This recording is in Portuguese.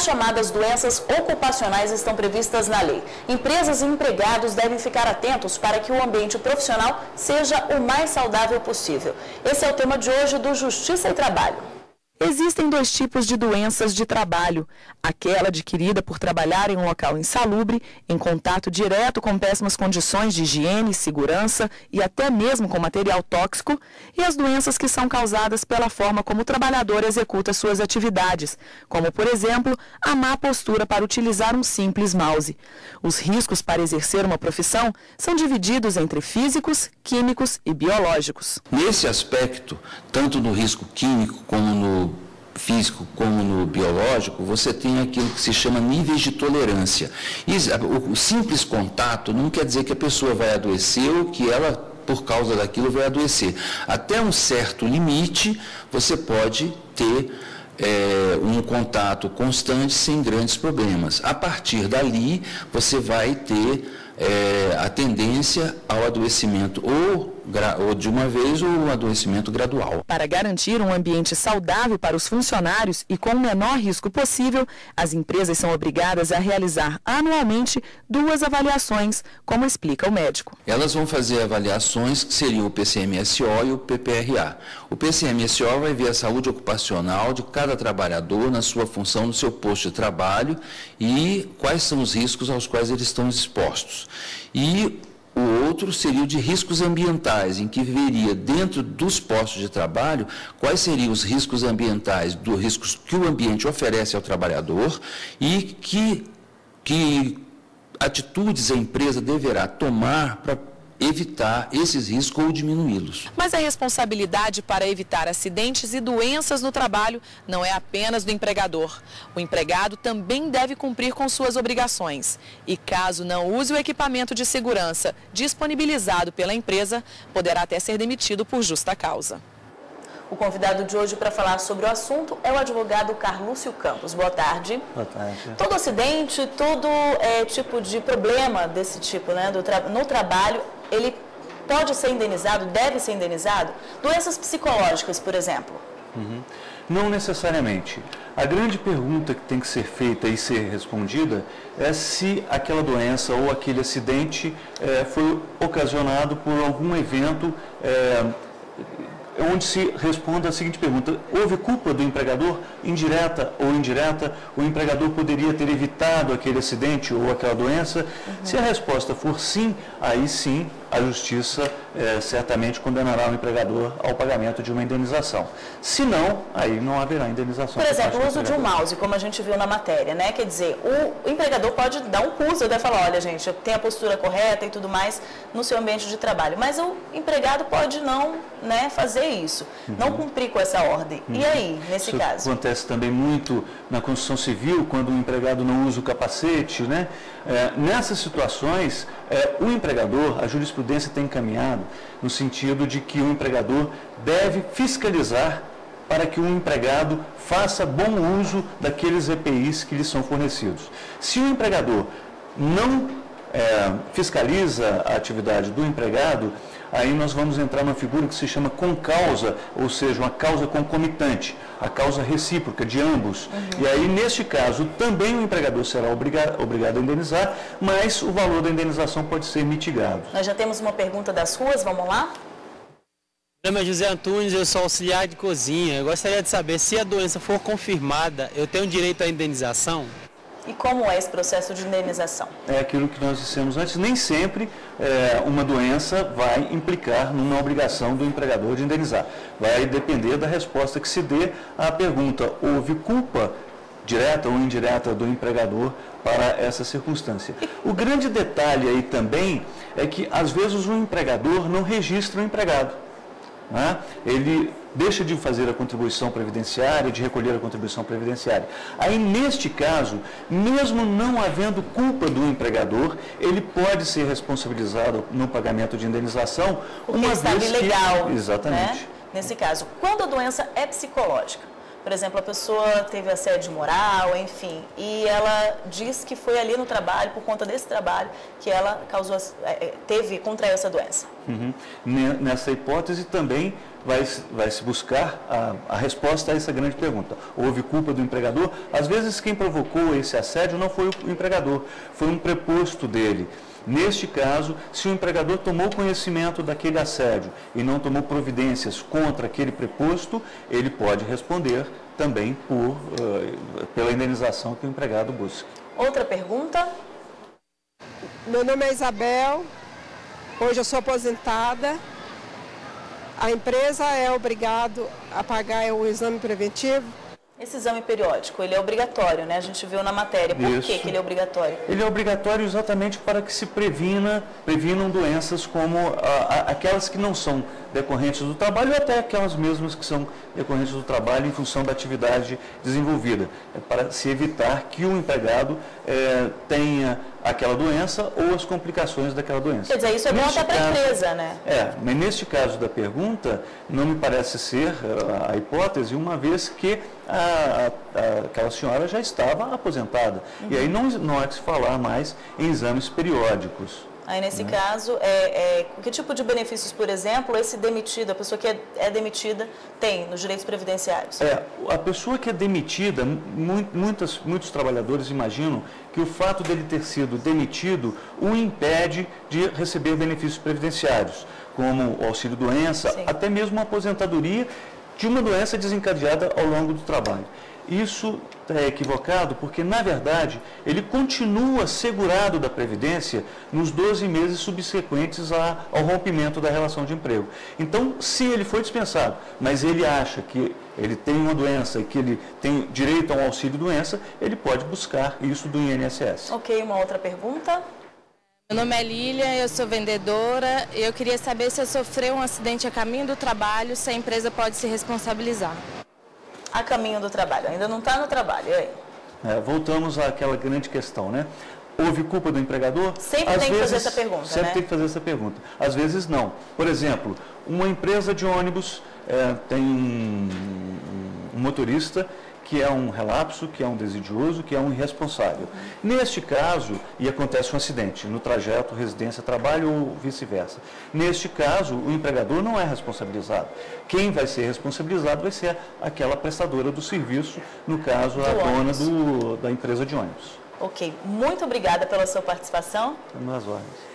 As chamadas doenças ocupacionais estão previstas na lei. Empresas e empregados devem ficar atentos para que o ambiente profissional seja o mais saudável possível. Esse é o tema de hoje do Justiça e Trabalho. Existem dois tipos de doenças de trabalho. Aquela adquirida por trabalhar em um local insalubre, em contato direto com péssimas condições de higiene, segurança e até mesmo com material tóxico, e as doenças que são causadas pela forma como o trabalhador executa suas atividades, como, por exemplo, a má postura para utilizar um simples mouse. Os riscos para exercer uma profissão são divididos entre físicos, químicos e biológicos. Nesse aspecto, tanto no risco químico como no físico como no biológico, você tem aquilo que se chama níveis de tolerância. E o simples contato não quer dizer que a pessoa vai adoecer ou que ela, por causa daquilo, vai adoecer. Até um certo limite, você pode ter um contato constante sem grandes problemas. A partir dali, você vai ter a tendência ao adoecimento ou de uma vez ou um adoecimento gradual. Para garantir um ambiente saudável para os funcionários e com o menor risco possível, as empresas são obrigadas a realizar anualmente 2 avaliações, como explica o médico. Elas vão fazer avaliações que seriam o PCMSO e o PPRA. O PCMSO vai ver a saúde ocupacional de cada trabalhador na sua função, no seu posto de trabalho e quais são os riscos aos quais eles estão expostos. E o outro seria o de riscos ambientais, em que veria dentro dos postos de trabalho quais seriam os riscos ambientais, dos riscos que o ambiente oferece ao trabalhador e que atitudes a empresa deverá tomar para evitar esses riscos ou diminuí-los. Mas a responsabilidade para evitar acidentes e doenças no trabalho não é apenas do empregador. O empregado também deve cumprir com suas obrigações. E caso não use o equipamento de segurança disponibilizado pela empresa, poderá até ser demitido por justa causa. O convidado de hoje para falar sobre o assunto é o advogado Carlúcio Campos. Boa tarde. Boa tarde. Todo acidente, todo tipo de problema desse tipo, né, no trabalho, ele pode ser indenizado, deve ser indenizado? Doenças psicológicas, por exemplo? Não necessariamente. A grande pergunta que tem que ser feita e ser respondida é se aquela doença ou aquele acidente foi ocasionado por algum evento onde se responda a seguinte pergunta: houve culpa do empregador, indireta ou indireta? O empregador poderia ter evitado aquele acidente ou aquela doença? Se a resposta for sim, aí sim a Justiça certamente condenará o empregador ao pagamento de uma indenização. Se não, aí não haverá indenização. Por exemplo, o uso de um mouse, como a gente viu na matéria, né? Quer dizer, o empregador pode dar um curso, até falar, olha gente, tem a postura correta e tudo mais no seu ambiente de trabalho. Mas o empregado pode não, né, fazer isso, não cumprir com essa ordem. E aí, nesse caso? Isso acontece também muito na construção civil, quando o empregado não usa o capacete, né? Nessas situações, o empregador, a jurisprudência tem encaminhado no sentido de que o empregador deve fiscalizar para que o empregado faça bom uso daqueles EPIs que lhe são fornecidos. Se o empregador não fiscaliza a atividade do empregado, aí nós vamos entrar numa figura que se chama concausa, ou seja, uma causa concomitante, a causa recíproca de ambos. E aí, neste caso, também o empregador será obrigado a indenizar, mas o valor da indenização pode ser mitigado. Nós já temos uma pergunta das ruas, vamos lá? Meu nome é José Antunes, eu sou auxiliar de cozinha. Eu gostaria de saber, se a doença for confirmada, eu tenho direito à indenização? E como é esse processo de indenização? É aquilo que nós dissemos antes, nem sempre uma doença vai implicar numa obrigação do empregador de indenizar. Vai depender da resposta que se dê à pergunta: houve culpa direta ou indireta do empregador para essa circunstância? O grande detalhe aí também é que, às vezes, o empregador não registra o empregado, né? Ele deixa de fazer a contribuição previdenciária, de recolher a contribuição previdenciária. Aí, neste caso, mesmo não havendo culpa do empregador, ele pode ser responsabilizado no pagamento de indenização. Porque estava ilegal. Exatamente. Né? Nesse caso, quando a doença é psicológica, Por exemplo, a pessoa teve assédio moral, enfim, e ela diz que foi ali no trabalho, por conta desse trabalho, que ela contraiu essa doença. Nessa hipótese também vai se buscar a resposta a essa grande pergunta. Houve culpa do empregador? Às vezes quem provocou esse assédio não foi o empregador, foi um preposto dele. Neste caso, se o empregador tomou conhecimento daquele assédio e não tomou providências contra aquele preposto, ele pode responder também pela indenização que o empregado busca. Outra pergunta? Meu nome é Isabel, hoje eu sou aposentada. A empresa é obrigada a pagar o exame preventivo? Esse exame periódico, ele é obrigatório, né? A gente viu na matéria. Por que ele é obrigatório? Ele é obrigatório exatamente para que se previnam doenças como aquelas que não são decorrentes do trabalho ou até aquelas mesmas que são decorrentes do trabalho em função da atividade desenvolvida. É para se evitar que o empregado tenha aquela doença ou as complicações daquela doença. Quer dizer, isso é bom até para a empresa, né? Mas neste caso da pergunta, não me parece ser a hipótese, uma vez que aquela senhora já estava aposentada. E aí não há que se falar mais em exames periódicos. Aí, nesse caso, que tipo de benefícios, por exemplo, esse demitido, a pessoa que é demitida, tem nos direitos previdenciários? A pessoa que é demitida, muitos trabalhadores imaginam que o fato dele ter sido demitido o impede de receber benefícios previdenciários, como o auxílio-doença, até mesmo a aposentadoria de uma doença desencadeada ao longo do trabalho. Isso é equivocado porque, na verdade, ele continua segurado da Previdência nos 12 meses subsequentes ao rompimento da relação de emprego. Então, se ele foi dispensado, mas ele acha que ele tem uma doença e que ele tem direito a um auxílio-doença, ele pode buscar isso do INSS. Ok, uma outra pergunta? Meu nome é Lília, eu sou vendedora e eu queria saber se eu sofrer um acidente a caminho do trabalho, se a empresa pode se responsabilizar. A caminho do trabalho, ainda não está no trabalho, e aí? Voltamos àquela grande questão, né? Houve culpa do empregador? Sempre tem que fazer essa pergunta, Sempre tem que fazer essa pergunta. Às vezes não. Por exemplo, uma empresa de ônibus tem um motorista que é um relapso, que é um desidioso, que é um irresponsável. Neste caso, e acontece um acidente no trajeto residência-trabalho ou vice-versa. Neste caso, o empregador não é responsabilizado. Quem vai ser responsabilizado vai ser aquela prestadora do serviço, no caso, a dona da empresa de ônibus. Ok, muito obrigada pela sua participação. Nas ordens.